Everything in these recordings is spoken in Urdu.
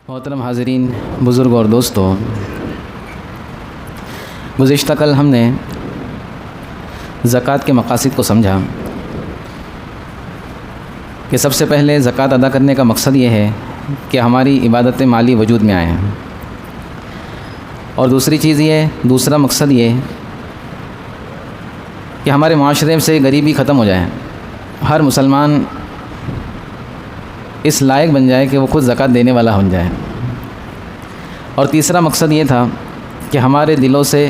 محترم حاضرین، بزرگ اور دوستو، گزشتہ کل ہم نے زکوٰۃ کے مقاصد کو سمجھا کہ سب سے پہلے زکوٰۃ ادا کرنے کا مقصد یہ ہے کہ ہماری عبادت مالی وجود میں آئیں، اور دوسرا مقصد یہ کہ ہمارے معاشرے سے غریبی ختم ہو جائے، ہر مسلمان اس لائق بن جائے کہ وہ خود زکوٰۃ دینے والا بن جائے، اور تیسرا مقصد یہ تھا کہ ہمارے دلوں سے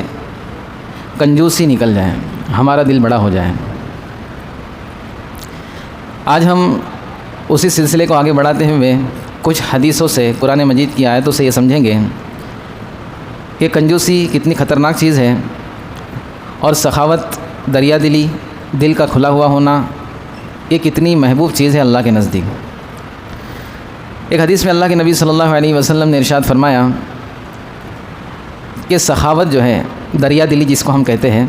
کنجوسی نکل جائے، ہمارا دل بڑا ہو جائے۔ آج ہم اسی سلسلے کو آگے بڑھاتے ہوئے کچھ حدیثوں سے، قرآن مجید کی آیتوں سے یہ سمجھیں گے کہ کنجوسی کتنی خطرناک چیز ہے، اور سخاوت، دریا دلی، دل کا کھلا ہوا ہونا، یہ کتنی محبوب چیز ہے اللہ کے نزدیک۔ ایک حدیث میں اللہ کے نبی صلی اللہ علیہ وسلم نے ارشاد فرمایا کہ سخاوت جو ہے، دریا دلی جس کو ہم کہتے ہیں،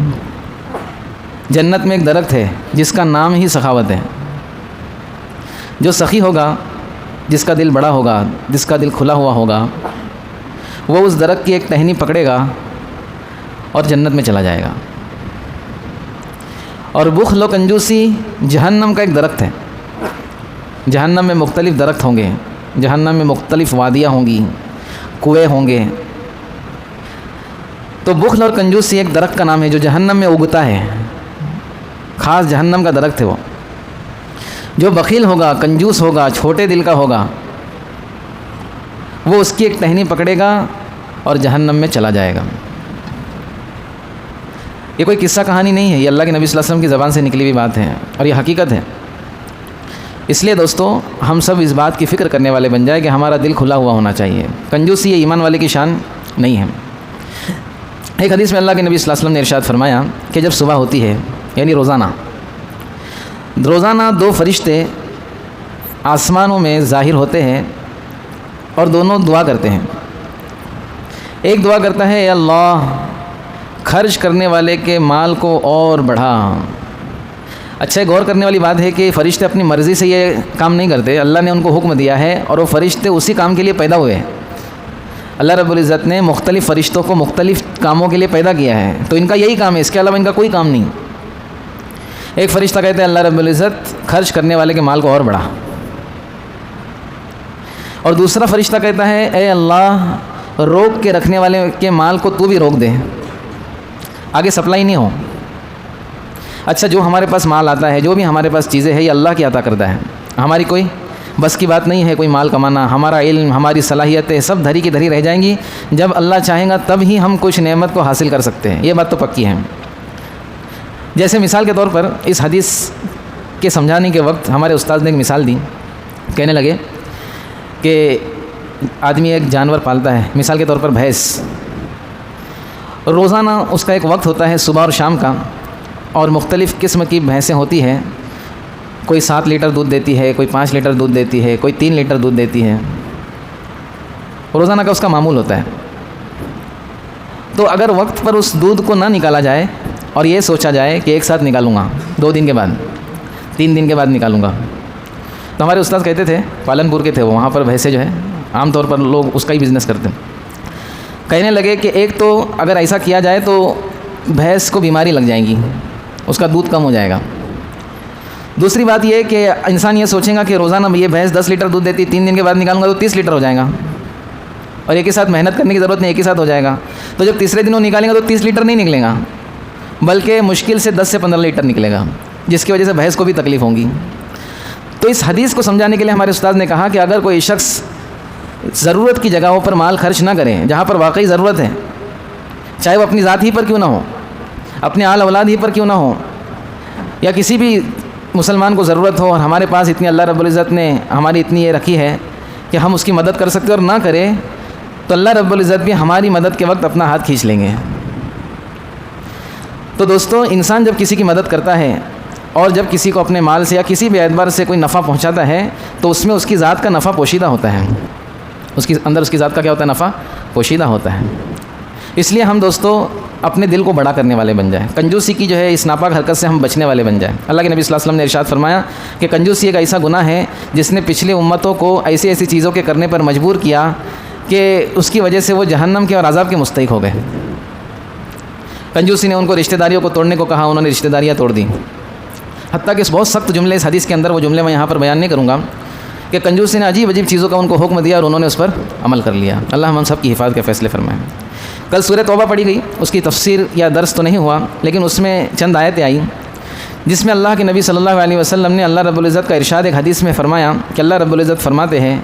جنت میں ایک درخت ہے جس کا نام ہی سخاوت ہے۔ جو سخی ہوگا، جس کا دل بڑا ہوگا، جس کا دل کھلا ہوا ہوگا، وہ اس درخت کی ایک ٹہنی پکڑے گا اور جنت میں چلا جائے گا۔ اور بخل و کنجوسی جہنم کا ایک درخت ہے۔ جہنم میں مختلف درخت ہوں گے، جہنم میں مختلف وادیاں ہوں گی، کنویں ہوں گے۔ تو بخل اور کنجوسی ایک درخت کا نام ہے جو جہنم میں اگتا ہے، خاص جہنم کا درخت ہے وہ۔ جو بخیل ہوگا، کنجوس ہوگا، چھوٹے دل کا ہوگا، وہ اس کی ایک ٹہنی پکڑے گا اور جہنم میں چلا جائے گا۔ یہ کوئی قصہ کہانی نہیں ہے، یہ اللہ کے نبی صلی اللہ علیہ وسلم کی زبان سے نکلی ہوئی بات ہے، اور یہ حقیقت ہے۔ اس لیے دوستو، ہم سب اس بات کی فکر کرنے والے بن جائے کہ ہمارا دل کھلا ہوا ہونا چاہیے۔ کنجوسی یہ ایمان والے کی شان نہیں ہے۔ ایک حدیث میں اللہ کے نبی صلی اللہ علیہ وسلم نے ارشاد فرمایا کہ جب صبح ہوتی ہے، یعنی روزانہ دو فرشتے آسمانوں میں ظاہر ہوتے ہیں اور دونوں دعا کرتے ہیں۔ ایک دعا کرتا ہے، اے اللہ، خرچ کرنے والے کے مال کو اور بڑھا۔ اچھا، غور کرنے والی بات ہے کہ فرشتے اپنی مرضی سے یہ کام نہیں کرتے، اللہ نے ان کو حکم دیا ہے، اور وہ فرشتے اسی کام کے لیے پیدا ہوئے ہیں۔ اللہ رب العزت نے مختلف فرشتوں کو مختلف کاموں کے لیے پیدا کیا ہے، تو ان کا یہی کام ہے، اس کے علاوہ ان کا کوئی کام نہیں۔ ایک فرشتہ کہتا ہے، اللہ رب العزت، خرچ کرنے والے کے مال کو اور بڑھا۔ اور دوسرا فرشتہ کہتا ہے، اے اللہ، روک کے رکھنے والے کے مال کو تو بھی روک دے، آگے سپلائی نہیں ہو۔ اچھا، جو ہمارے پاس مال آتا ہے، جو بھی ہمارے پاس چیزیں ہیں، یہ اللہ کی عطا کردہ ہے، ہماری کوئی بس کی بات نہیں ہے کوئی مال کمانا۔ ہمارا علم، ہماری صلاحیتیں سب دھری کی دھری رہ جائیں گی، جب اللہ چاہیں گا تب ہی ہم کچھ نعمت کو حاصل کر سکتے ہیں، یہ بات تو پکی ہے۔ جیسے مثال کے طور پر اس حدیث کے سمجھانے کے وقت ہمارے استاد نے ایک مثال دی، کہنے لگے کہ آدمی ایک جانور پالتا ہے، مثال کے طور پر بھینس۔ روزانہ اس کا ایک وقت ہوتا ہے، صبح اور شام کا، اور مختلف قسم کی بھینسیں ہوتی ہیں، کوئی 7 لیٹر دودھ دیتی ہے، کوئی 5 لیٹر دودھ دیتی ہے، کوئی 3 لیٹر دودھ دیتی ہے، روزانہ کا اس کا معمول ہوتا ہے۔ تو اگر وقت پر اس دودھ کو نہ نکالا جائے اور یہ سوچا جائے کہ ایک ساتھ نکالوں گا، 2 دن کے بعد، 3 دن کے بعد نکالوں گا، تو ہمارے استاد کہتے تھے، پالن پور کے تھے وہ، وہاں پر بھینسیں جو ہے عام طور پر لوگ اس کا ہی بزنس کرتے ہیں، کہنے لگے کہ ایک تو اگر ایسا کیا جائے تو بھینس کو بیماری لگ جائیں گی، اس کا دودھ کم ہو جائے گا۔ دوسری بات یہ کہ انسان یہ سوچے گا کہ روزانہ یہ بھینس 10 لیٹر دودھ دیتی، 3 دن کے بعد نکالوں گا تو 30 لیٹر ہو جائے گا، اور ایک ہی ساتھ محنت کرنے کی ضرورت نہیں، ایک ہی ساتھ ہو جائے گا۔ تو جب تیسرے دن وہ نکالیں گا تو 30 لیٹر نہیں نکلے گا، بلکہ مشکل سے 10 سے 15 لیٹر نکلے گا، جس کی وجہ سے بھینس کو بھی تکلیف ہوں گی۔ تو اس حدیث کو سمجھانے کے لیے ہمارے استاد نے کہا کہ اگر کوئی شخص ضرورت کی جگہوں پر مال خرچ نہ کریں، جہاں پر واقعی ضرورت ہے، چاہے وہ اپنی ذات ہی پر کیوں نہ ہو، اپنے آل اولاد ہی پر کیوں نہ ہو، یا کسی بھی مسلمان کو ضرورت ہو، اور ہمارے پاس اتنی اللہ رب العزت نے ہماری اتنی یہ رکھی ہے کہ ہم اس کی مدد کر سکتے، اور نہ کریں تو اللہ رب العزت بھی ہماری مدد کے وقت اپنا ہاتھ کھینچ لیں گے۔ تو دوستو، انسان جب کسی کی مدد کرتا ہے اور جب کسی کو اپنے مال سے یا کسی بھی اعتبار سے کوئی نفع پہنچاتا ہے، تو اس میں اس کی ذات کا نفع پوشیدہ ہوتا ہے، اس کی اندر اس کی ذات کا کیا ہوتا ہے؟ نفع پوشیدہ ہوتا ہے۔ اس لیے ہم دوستو اپنے دل کو بڑا کرنے والے بن جائیں، کنجوسی کی جو ہے اس ناپاک حرکت سے ہم بچنے والے بن جائیں۔ اللہ کے نبی صلی اللہ علیہ وسلم نے ارشاد فرمایا کہ کنجوسی ایک ایسا گناہ ہے جس نے پچھلی امتوں کو ایسی ایسی چیزوں کے کرنے پر مجبور کیا کہ اس کی وجہ سے وہ جہنم کے اور عذاب کے مستحق ہو گئے۔ کنجوسی نے ان کو رشتہ داریوں کو توڑنے کو کہا، انہوں نے رشتہ داریاں توڑ دیں، حتیٰ کہ بہت سخت جملے اس حدیث کے اندر، وہ جملے میں یہاں پر بیان نہیں کروں گا، کہ کنجوسی نے عجیب عجیب چیزوں کا ان کو حکم دیا اور انہوں نے اس پر عمل کر لیا۔ اللہ ہم سب کی حفاظت کے فیصلے فرمائیں۔ کل سورہ توبہ پڑھی گئی، اس کی تفسیر یا درس تو نہیں ہوا، لیکن اس میں چند آیتیں آئیں جس میں اللہ کے نبی صلی اللہ علیہ وسلم نے اللہ رب العزت کا ارشاد ایک حدیث میں فرمایا کہ اللہ رب العزت فرماتے ہیں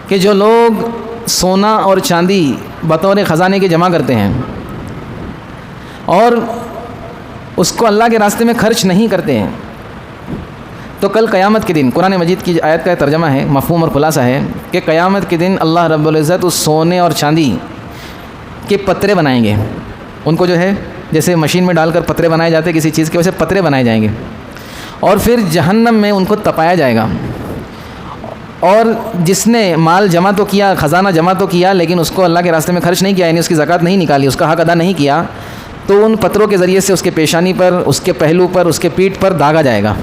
کہ جو لوگ سونا اور چاندی بطور خزانے کے جمع کرتے ہیں اور اس کو اللہ کے راستے میں خرچ نہیں کرتے ہیں، تو کل قیامت کے دن، قرآن مجید کی آیت کا ترجمہ ہے، مفہوم اور خلاصہ ہے کہ قیامت کے دن اللہ رب العزت اس سونے اور چاندی کے پترے بنائیں گے، ان کو جو ہے جیسے مشین میں ڈال کر پترے بنائے جاتے کسی چیز کے، ویسے پترے بنائے جائیں گے، اور پھر جہنم میں ان کو تپایا جائے گا۔ اور جس نے مال جمع تو کیا، خزانہ جمع تو کیا، لیکن اس کو اللہ کے راستے میں خرچ نہیں کیا، یعنی اس کی زکوٰۃ نہیں نکالی، اس کا حق ادا نہیں کیا، تو ان پتروں کے ذریعے سے اس کے پیشانی پر، اس کے پہلو پر، اس کے پیٹھ پر داغا جائے گا۔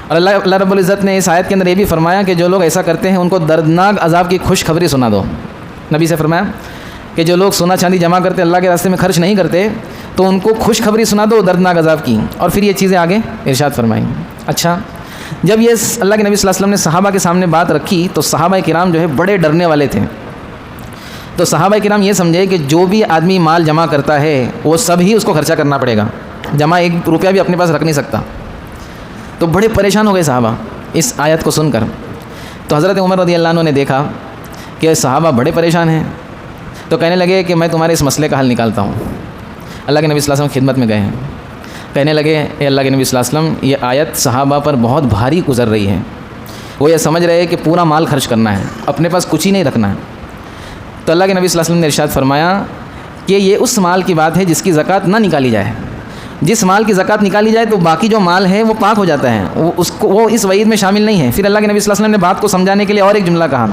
اور اللہ رب العزت نے اس آیت کے اندر یہ بھی فرمایا کہ جو لوگ ایسا کرتے ہیں ان کو دردناک عذاب کی خوشخبری سنا دو۔ نبی سے فرمایا کہ جو لوگ سونا چاندی جمع کرتے اللہ کے راستے میں خرچ نہیں کرتے تو ان کو خوشخبری سنا دو دردناک عذاب کی، اور پھر یہ چیزیں آگے ارشاد فرمائیں۔ اچھا، جب یہ اللہ کے نبی صلی اللہ علیہ وسلم نے صحابہ کے سامنے بات رکھی تو صحابہ کرام جو ہے بڑے ڈرنے والے تھے، تو صحابہ کرام یہ سمجھے کہ جو بھی آدمی مال جمع کرتا ہے وہ سب ہی اس کو خرچہ کرنا پڑے گا، جمع ایک روپیہ بھی اپنے پاس رکھ نہیں سکتا۔ تو بڑے پریشان ہو گئے صحابہ اس آیت کو سن کر۔ تو حضرت عمر رضی اللہ عنہ نے دیکھا کہ صحابہ بڑے پریشان ہیں، تو کہنے لگے کہ میں تمہارے اس مسئلے کا حل نکالتا ہوں۔ اللہ کے نبی صلی اللہ علیہ وسلم خدمت میں گئے ہیں، کہنے لگے اے اللہ کے نبی صلی اللہ علیہ وسلم، یہ آیت صحابہ پر بہت بھاری گزر رہی ہے، وہ یہ سمجھ رہے ہیں کہ پورا مال خرچ کرنا ہے، اپنے پاس کچھ ہی نہیں رکھنا ہے۔ تو اللہ کے نبی صلی اللہ علیہ وسلم نے ارشاد فرمایا کہ یہ اس مال کی بات ہے جس کی زکوٰۃ نہ نکالی جائے، جس مال کی زکوٰۃ نکالی جائے تو باقی جو مال ہے وہ پاک ہو جاتا ہے، وہ اس وعید میں شامل نہیں ہے۔ پھر اللہ کے نبی صلی اللہ علیہ وسلم نے بات کو سمجھانے کے لیے اور ایک جملہ کہا،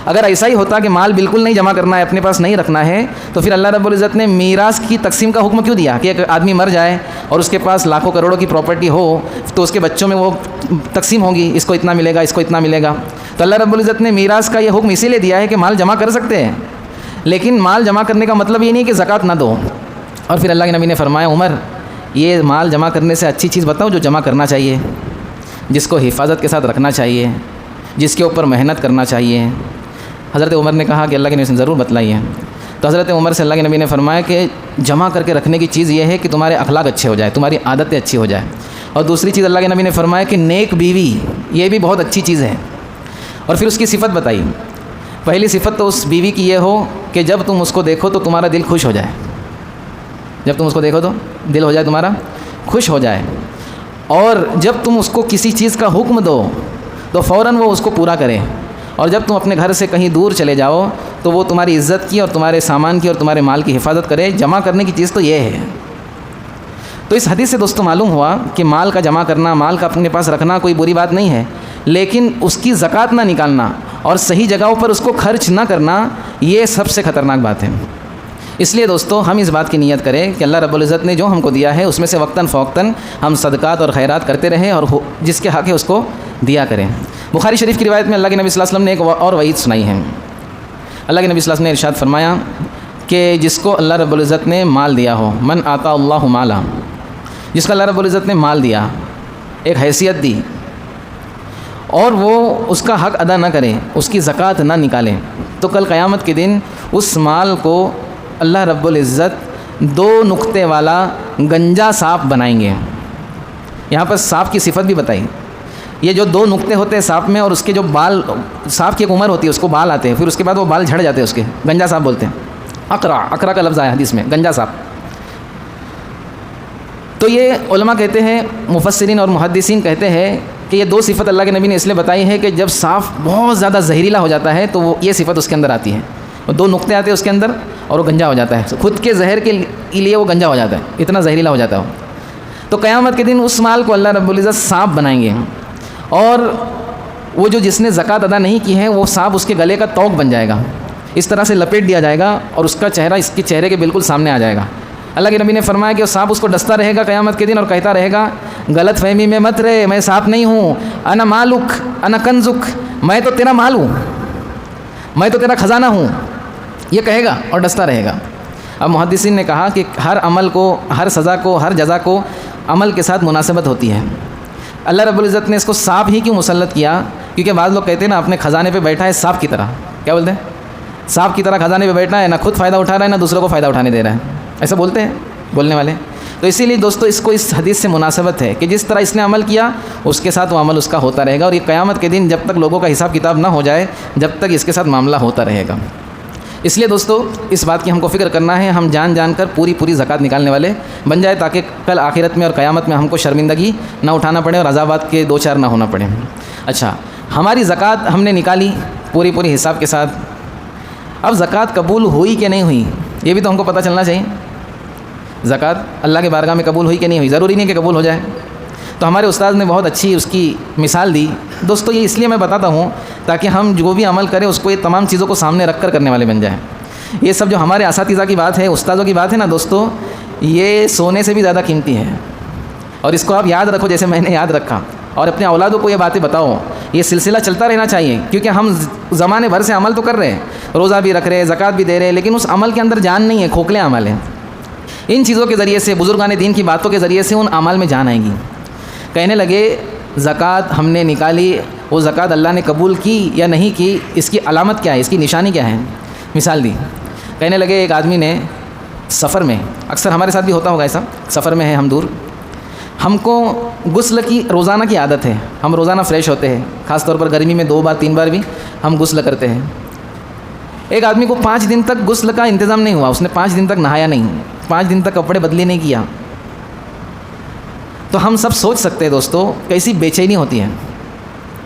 اگر ایسا ہی ہوتا کہ مال بالکل نہیں جمع کرنا ہے، اپنے پاس نہیں رکھنا ہے، تو پھر اللہ رب العزت نے میراث کی تقسیم کا حکم کیوں دیا کہ ایک آدمی مر جائے اور اس کے پاس لاکھوں کروڑوں کی پراپرٹی ہو تو اس کے بچوں میں وہ تقسیم ہوگی، اس کو اتنا ملے گا، اس کو اتنا ملے گا۔ تو اللہ رب العزت نے میراث کا یہ حکم اسی لیے دیا ہے کہ مال جمع کر سکتے ہیں، لیکن مال جمع کرنے کا مطلب یہ نہیں کہ زکوٰۃ نہ دو۔ اور پھر اللہ کے نبی نے فرمایا عمر، یہ مال جمع کرنے سے اچھی چیز بتاؤ جو جمع کرنا چاہیے، جس کو حفاظت کے ساتھ رکھنا چاہیے، جس کے اوپر محنت کرنا چاہیے۔ حضرت عمر نے کہا کہ اللہ کے نبی نے ضرور بتلائیے۔ تو حضرت عمر سے اللہ کے نبی نے فرمایا کہ جمع کر کے رکھنے کی چیز یہ ہے کہ تمہارے اخلاق اچھے ہو جائے، تمہاری عادتیں اچھی ہو جائے، اور دوسری چیز اللہ کے نبی نے فرمایا کہ نیک بیوی، یہ بھی بہت اچھی چیز ہے۔ اور پھر اس کی صفت بتائی، پہلی صفت تو اس بیوی کی یہ ہو کہ جب تم اس کو دیکھو تو تمہارا دل خوش ہو جائے، جب تم اس کو دیکھو تو دل ہو جائے تمہارا خوش ہو جائے، اور جب تم اس کو کسی چیز کا حکم دو تو فوراً وہ اس کو پورا کرے، اور جب تم اپنے گھر سے کہیں دور چلے جاؤ تو وہ تمہاری عزت کی اور تمہارے سامان کی اور تمہارے مال کی حفاظت کرے۔ جمع کرنے کی چیز تو یہ ہے۔ تو اس حدیث سے دوستوں معلوم ہوا کہ مال کا جمع کرنا، مال کا اپنے پاس رکھنا کوئی بری بات نہیں ہے، لیکن اس کی زکوٰۃ نہ نکالنا اور صحیح جگہوں پر اس کو خرچ نہ کرنا، یہ سب سے خطرناک بات ہے۔ اس لیے دوستو ہم اس بات کی نیت کریں کہ اللہ رب العزت نے جو ہم کو دیا ہے اس میں سے وقتاً فوقتاً ہم صدقات اور خیرات کرتے رہیں، اور جس کے حق ہے اس کو دیا کریں۔ بخاری شریف کی روایت میں اللہ کے نبی صلی اللہ علیہ وسلم نے ایک اور وعید سنائی ہے۔ اللہ کے نبی صلی اللہ علیہ وسلم نے ارشاد فرمایا کہ جس کو اللہ رب العزت نے مال دیا ہو، من آتا اللہ مالا، جس کو اللہ رب العزت نے مال دیا، ایک حیثیت دی، اور وہ اس کا حق ادا نہ کرے، اس کی زکوٰۃ نہ نکالے، تو کل قیامت کے دن اس مال کو اللہ رب العزت 2 نقطے والا گنجا سانپ بنائیں گے۔ یہاں پر سانپ کی صفت بھی بتائی، یہ جو 2 نقطے ہوتے ہیں سانپ میں، اور اس کے جو بال، سانپ کی ایک عمر ہوتی ہے، اس کو بال آتے ہیں، پھر اس کے بعد وہ بال جھڑ جاتے ہیں، اس کے گنجا سانپ بولتے ہیں۔ اقرا کا لفظ آیا حدیث میں، گنجا سانپ۔ تو یہ علماء کہتے ہیں، مفسرین اور محدثین کہتے ہیں کہ یہ 2 صفت اللہ کے نبی نے اس لیے بتائی ہے کہ جب سانپ بہت زیادہ زہریلا ہو جاتا ہے تو وہ یہ صفت اس کے اندر آتی ہے، وہ 2 نقطے آتے ہیں اس کے اندر اور وہ گنجا ہو جاتا ہے، خود کے زہر کے لیے وہ گنجا ہو جاتا ہے، اتنا زہریلا ہو جاتا ہے۔ تو قیامت کے دن اس مال کو اللہ رب العزت سانپ بنائیں گے، اور وہ جو جس نے زکوٰۃ ادا نہیں کی ہے وہ سانپ اس کے گلے کا توق بن جائے گا، اس طرح سے لپیٹ دیا جائے گا اور اس کا چہرہ اس کے چہرے کے بالکل سامنے آ جائے گا۔ اللہ کے نبی نے فرمایا کہ وہ سانپ اس کو ڈستا رہے گا قیامت کے دن اور کہتا رہے گا غلط فہمی میں مت رہے، میں سانپ نہیں ہوں، انا مالک انا کنزک، میں تو تیرا مال ہوں، میں تو تیرا خزانہ ہوں، یہ کہے گا اور ڈستا رہے گا۔ اب محدثین نے کہا کہ ہر عمل کو، ہر سزا کو، ہر جزا کو عمل کے ساتھ مناسبت ہوتی ہے۔ اللہ رب العزت نے اس کو سانپ ہی کیوں مسلط کیا؟ کیونکہ بعض لوگ کہتے ہیں نا اپنے خزانے پہ بیٹھا ہے سانپ کی طرح، کیا بولتے ہیں؟ سانپ کی طرح خزانے پہ بیٹھا ہے، نہ خود فائدہ اٹھا رہا ہے نہ دوسروں کو فائدہ اٹھانے دے رہا ہے، ایسا بولتے ہیں بولنے والے۔ تو اسی لیے دوستو اس کو اس حدیث سے مناسبت ہے کہ جس طرح اس نے عمل کیا اس کے ساتھ وہ عمل اس کا ہوتا رہے گا، اور یہ قیامت کے دن جب تک لوگوں کا حساب کتاب نہ ہو جائے جب تک اس کے ساتھ معاملہ ہوتا رہے گا۔ اس لیے دوستو اس بات کی ہم کو فکر کرنا ہے، ہم جان جان کر پوری زکوٰۃ نکالنے والے بن جائے تاکہ کل آخرت میں اور قیامت میں ہم کو شرمندگی نہ اٹھانا پڑے اور عذابات کے دو چار نہ ہونا پڑے۔ اچھا، ہماری زکوٰۃ ہم نے نکالی پوری حساب کے ساتھ، اب زکوٰۃ قبول ہوئی کہ نہیں ہوئی یہ بھی تو ہم کو پتہ چلنا چاہیے۔ زکوٰۃ اللہ کے بارگاہ میں قبول ہوئی کہ نہیں ہوئی، ضروری نہیں کہ قبول ہو جائے۔ تو ہمارے استاد نے بہت اچھی اس کی مثال دی۔ دوستو یہ اس لیے میں بتاتا ہوں تاکہ ہم جو بھی عمل کریں اس کو یہ تمام چیزوں کو سامنے رکھ کر کرنے والے بن جائیں۔ یہ سب جو ہمارے اساتذہ کی بات ہے، استادوں کی بات ہے نا دوستو، یہ سونے سے بھی زیادہ قیمتی ہے، اور اس کو آپ یاد رکھو جیسے میں نے یاد رکھا، اور اپنے اولادوں کو یہ باتیں بتاؤ۔ یہ سلسلہ چلتا رہنا چاہیے کیونکہ ہم زمانے بھر سے عمل تو کر رہے ہیں، روزہ بھی رکھ رہے ہیں، زکوٰۃ بھی دے رہے ہیں، لیکن اس عمل کے اندر جان نہیں ہے، کھوکھلے عمل ہیں۔ ان چیزوں کے ذریعے سے، بزرگان دین کی باتوں کے ذریعے سے ان اعمال میں جان آئے گی۔ کہنے لگے زکوٰۃ ہم نے نکالی، وہ زکوٰۃ اللہ نے قبول کی یا نہیں کی، اس کی علامت کیا ہے، اس کی نشانی کیا ہے؟ مثال دی۔ کہنے لگے ایک آدمی نے سفر میں، اکثر ہمارے ساتھ بھی ہوتا ہوگا ایسا، سفر میں ہے ہم دور، ہم کو غسل کی روزانہ کی عادت ہے، ہم روزانہ فریش ہوتے ہیں، خاص طور پر گرمی میں 2 بار 3 بار بھی ہم غسل کرتے ہیں۔ ایک آدمی کو 5 دن تک غسل کا انتظام نہیں ہوا، اس نے 5 دن تک نہایا نہیں، 5 دن تک کپڑے بدلی نہیں کیا، تو ہم سب سوچ سکتے ہیں دوستو کیسی بے چینی ہوتی ہے،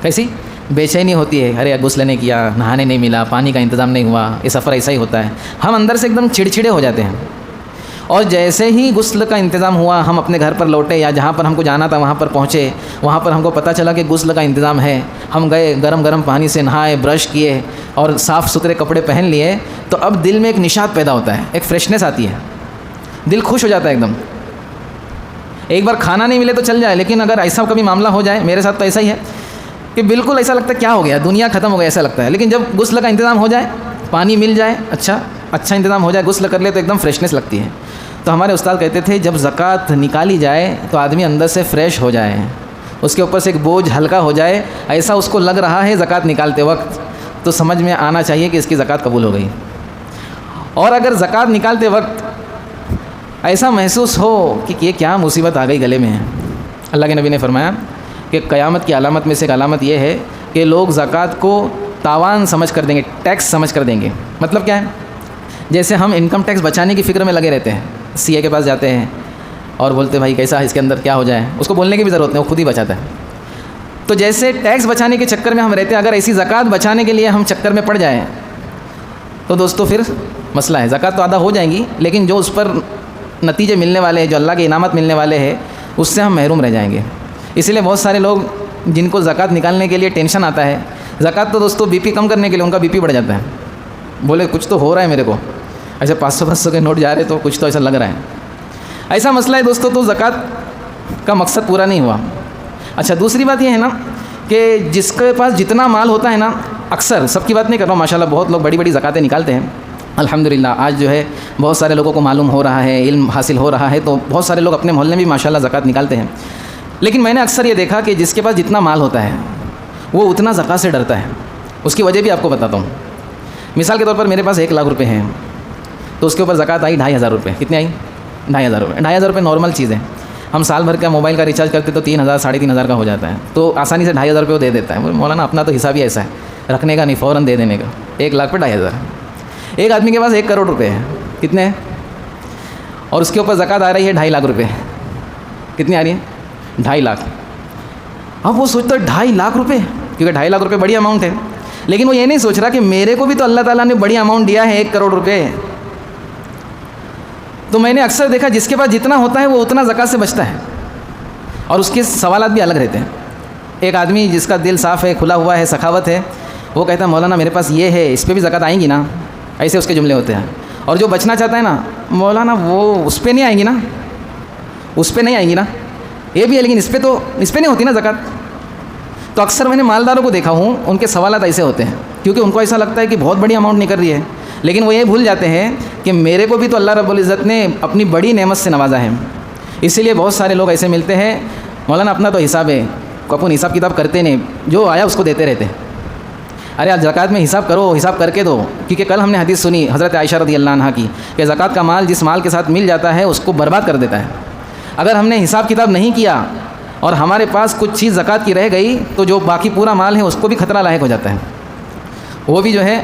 کیسی بے چینی ہوتی ہے۔ ارے غسل نہیں کیا، نہانے نہیں ملا، پانی کا انتظام نہیں ہوا، یہ سفر ایسا ہی ہوتا ہے، ہم اندر سے ایک دم چڑچڑے ہو جاتے ہیں۔ اور جیسے ہی غسل کا انتظام ہوا، ہم اپنے گھر پر لوٹے یا جہاں پر ہم کو جانا تھا وہاں پر پہنچے، وہاں پر ہم کو پتہ چلا کہ غسل کا انتظام ہے، ہم گئے گرم پانی سے نہائے، برش کیے اور صاف ستھرے کپڑے پہن لیے، تو اب دل میں ایک نشاط پیدا ہوتا ہے، ایک فریشنس آتی ہے، دل خوش ہو جاتا ہے ایک دم۔ ایک بار کھانا نہیں ملے تو چل جائے، لیکن اگر ایسا کبھی معاملہ ہو جائے، میرے ساتھ تو ایسا ہی ہے کہ بالکل ایسا لگتا ہے کیا ہو گیا، دنیا ختم ہو گیا ایسا لگتا ہے، لیکن جب غسل کا انتظام ہو جائے، پانی مل جائے، اچھا انتظام ہو جائے، غسل کر لے تو ایک دم فریشنس لگتی ہے۔ تو ہمارے استاد کہتے تھے جب زکوٰۃ نکالی جائے تو آدمی اندر سے فریش ہو جائے، اس کے اوپر سے ایک بوجھ ہلکا ہو جائے، ایسا اس کو لگ رہا ہے زکوٰۃ نکالتے وقت، تو سمجھ میں آنا چاہیے کہ اس کی زکوٰۃ قبول ہو گئی۔ اور اگر زکوٰۃ نکالتے وقت ایسا محسوس ہو کہ یہ کیا مصیبت آ گئی گلے میں ہے، اللہ کے نبی نے فرمایا کہ قیامت کی علامت میں سے ایک علامت یہ ہے کہ لوگ زکوٰۃ کو تاوان سمجھ کر دیں گے، ٹیکس سمجھ کر دیں گے۔ مطلب کیا ہے؟ جیسے ہم انکم ٹیکس بچانے کی فکر میں لگے رہتے ہیں، سی اے کے پاس جاتے ہیں اور بولتے بھائی کیسا اس کے اندر کیا ہو جائے، اس کو بولنے کی بھی ضرورت نہیں، وہ خود ہی بچاتا ہے۔ تو جیسے ٹیکس بچانے کے چکر میں ہم رہتے ہیں، اگر ایسی زکوٰۃ بچانے کے لیے ہم چکر میں پڑ جائیں تو دوستو پھر مسئلہ ہے۔ زکوٰۃ تو ادا ہو جائیں گی، لیکن جو اس پر نتیجے ملنے والے ہیں، جو اللہ کے انعامات ملنے والے ہیں، اس سے ہم محروم رہ جائیں گے۔ اس لیے بہت سارے لوگ جن کو زکوٰۃ نکالنے کے لیے ٹینشن آتا ہے، زکوٰۃ تو دوستو بی پی کم کرنے کے لیے ان کا بی پی بڑھ جاتا ہے، بولے کچھ تو ہو رہا ہے میرے کو، ایسے 500 کے نوٹ جا رہے تو کچھ تو ایسا لگ رہا ہے، ایسا مسئلہ ہے دوستو۔ تو زکوٰۃ کا مقصد پورا نہیں ہوا۔ اچھا، دوسری بات یہ ہے نا کہ جس کے پاس جتنا مال ہوتا ہے نا، اکثر سب کی بات نہیں کر رہا ہوں، ماشاءاللہ بہت لوگ بڑی زکوٰۃیں نکالتے ہیں، الحمدللہ آج جو ہے بہت سارے لوگوں کو معلوم ہو رہا ہے، علم حاصل ہو رہا ہے، تو بہت سارے لوگ اپنے محلے میں بھی ماشاءاللہ زکوٰۃ نکالتے ہیں۔ لیکن میں نے اکثر یہ دیکھا کہ جس کے پاس جتنا مال ہوتا ہے وہ اتنا زکوٰۃ سے ڈرتا ہے۔ اس کی وجہ بھی آپ کو بتاتا ہوں۔ مثال کے طور پر میرے پاس 1 لاکھ روپے ہیں، تو اس کے اوپر زکوٰۃ آئی 2,500 روپے۔ کتنے آئی؟ 2,500 روپے۔ 2,500 روپے نارمل چیز ہے، ہم سال بھر کا موبائل کا ریچارج کرتے تو 3,000 3,500 کا ہو جاتا ہے، تو آسانی سے 2,500 روپے وہ دے دیتا ہے۔ مولانا اپنا تو حساب ہی ایسا ہے، رکھنے کا نہیں، فوراً دے دینے کا۔ 1 لاکھ پہ 2,500۔ ایک آدمی کے پاس 1 کروڑ روپے ہے، کتنے ہیں؟ اور اس کے اوپر زکوٰۃ آ رہی ہے 2.5 لاکھ روپے۔ کتنی آ رہی ہے؟ 2.5 لاکھ۔ اب وہ سوچتا ہے 2.5 لاکھ روپے، کیونکہ 2.5 لاکھ روپے بڑی اماؤنٹ ہے، لیکن وہ یہ نہیں سوچ رہا کہ میرے کو بھی تو اللہ تعالیٰ نے بڑی اماؤنٹ دیا ہے، 1 کروڑ روپے۔ تو میں نے اکثر دیکھا جس کے پاس جتنا ہوتا ہے وہ اتنا زکوٰۃ سے بچتا ہے، اور اس کے سوالات بھی الگ رہتے ہیں۔ ایک آدمی جس کا دل صاف ہے، کھلا ہوا ہے، سخاوت ہے، وہ کہتا ہے مولانا میرے پاس یہ ہے، اس پہ بھی زکوٰۃ آئیں گی نا؟ ایسے اس کے جملے ہوتے ہیں. اور جو بچنا چاہتا ہے نا مولانا وہ اس پہ نہیں آئیں گی نا, اس پہ نہیں آئیں گی نا, یہ بھی ہے لیکن اس پہ نہیں ہوتی نا زکوٰۃ. تو اکثر میں نے مالداروں کو دیکھا ہوں, ان کے سوالات ایسے ہوتے ہیں کیونکہ ان کو ایسا لگتا ہے کہ بہت بڑی اماؤنٹ نکل رہی ہے, لیکن وہ یہ بھول جاتے ہیں کہ میرے کو بھی تو اللہ رب العزت نے اپنی بڑی نعمت سے نوازا ہے. اسی لیے بہت سارے لوگ ایسے ملتے ہیں, مولانا اپنا تو حساب ہے, اپن حساب کتاب کرتے نہیں, جو آیا اس کو دیتے رہتے. ارے آپ زکوٰۃ میں حساب کرو, حساب کر کے دو, کیونکہ کل ہم نے حدیث سنی حضرت عائشہ رضی اللہ عنہا کی کہ زکوٰۃ کا مال جس مال کے ساتھ مل جاتا ہے اس کو برباد کر دیتا ہے. اگر ہم نے حساب کتاب نہیں کیا اور ہمارے پاس کچھ چیز زکوٰۃ کی رہ گئی تو جو باقی پورا مال ہے اس کو بھی خطرہ لاحق ہو جاتا ہے, وہ بھی جو ہے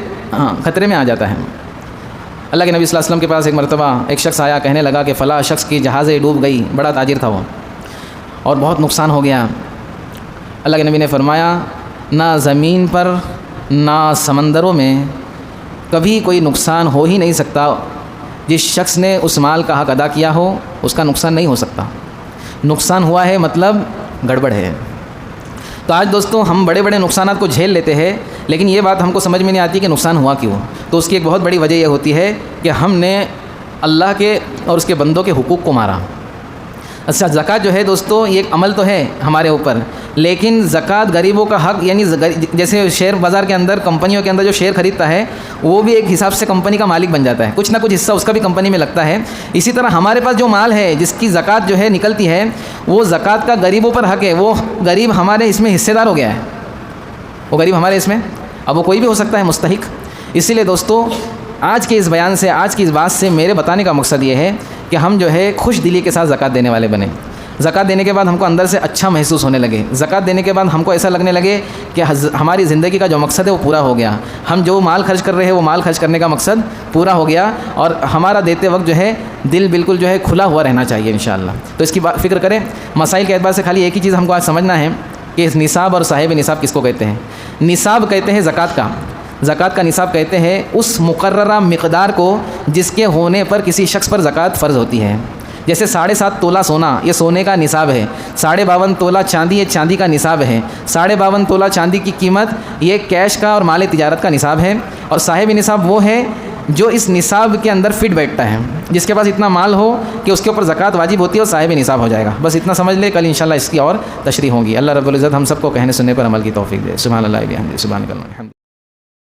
خطرے میں آ جاتا ہے. اللہ کے نبی صلی اللہ علیہ وسلم کے پاس ایک مرتبہ ایک شخص آیا, کہنے لگا کہ فلاں شخص کی جہازیں ڈوب گئی, بڑا تاجر تھا وہ اور بہت نقصان ہو گیا. اللہ کے نبی نے فرمایا نہ زمین پر نہ سمندروں میں کبھی کوئی نقصان ہو ہی نہیں سکتا, جس شخص نے اس مال کا حق ادا کیا ہو اس کا نقصان نہیں ہو سکتا. نقصان ہوا ہے مطلب گڑبڑ ہے. تو آج دوستوں ہم بڑے بڑے نقصانات کو جھیل لیتے ہیں, لیکن یہ بات ہم کو سمجھ میں نہیں آتی کہ نقصان ہوا کیوں. تو اس کی ایک بہت بڑی وجہ یہ ہوتی ہے کہ ہم نے اللہ کے اور اس کے بندوں کے حقوق کو مارا. اچھا زکوٰۃ جو ہے دوستو یہ ایک عمل تو ہے ہمارے اوپر, لیکن زکوٰۃ غریبوں کا حق, یعنی جیسے شیئر بازار کے اندر کمپنیوں کے اندر جو شیئر خریدتا ہے وہ بھی ایک حساب سے کمپنی کا مالک بن جاتا ہے, کچھ نہ کچھ حصہ اس کا بھی کمپنی میں لگتا ہے. اسی طرح ہمارے پاس جو مال ہے جس کی زکوٰۃ جو ہے نکلتی ہے وہ زکوٰۃ کا غریبوں پر حق ہے. وہ غریب ہمارے اس میں حصے دار ہو گیا ہے, وہ غریب ہمارے اس میں, اب وہ کوئی بھی ہو سکتا ہے مستحق. اسی لیے دوستو آج کے اس بیان سے, آج کی اس بات سے میرے بتانے کا مقصد یہ ہے کہ ہم جو ہے خوش دلی کے ساتھ زکوٰۃ دینے والے بنیں. زکوٰۃ دینے کے بعد ہم کو اندر سے اچھا محسوس ہونے لگے. زکوٰۃ دینے کے بعد ہم کو ایسا لگنے لگے کہ ہماری زندگی کا جو مقصد ہے وہ پورا ہو گیا. ہم جو مال خرچ کر رہے ہیں وہ مال خرچ کرنے کا مقصد پورا ہو گیا, اور ہمارا دیتے وقت جو ہے دل بالکل جو ہے کھلا ہوا رہنا چاہیے انشاءاللہ. تو اس کی فکر کریں. مسائل کے اعتبار سے خالی ایک ہی چیز ہم کو آج سمجھنا ہے کہ نصاب اور صاحب نصاب کس کو کہتے ہیں. نصاب کہتے ہیں زکوٰۃ کا, زکوٰۃ کا نصاب کہتے ہیں اس مقررہ مقدار کو جس کے ہونے پر کسی شخص پر زکوٰۃ فرض ہوتی ہے. جیسے 7.5 تولہ سونا یہ سونے کا نصاب ہے, 52.5 تولہ چاندی یہ چاندی کا نصاب ہے, 52.5 تولہ چاندی کی قیمت یہ کیش کا اور مال تجارت کا نصاب ہے. اور صاحب نصاب وہ ہے جو اس نصاب کے اندر فٹ بیٹھتا ہے, جس کے پاس اتنا مال ہو کہ اس کے اوپر زکوٰۃ واجب ہوتی ہے اور صاحب نصاب ہو جائے گا. بس اتنا سمجھ لے, کل انشاءاللہ اس کی اور تشریح ہوگی. اللہ رب العزت ہم سب کو کہنے سننے پر عمل کی توفیق دے. سبحان اللہ و بحمدہ, سبحان اللہ.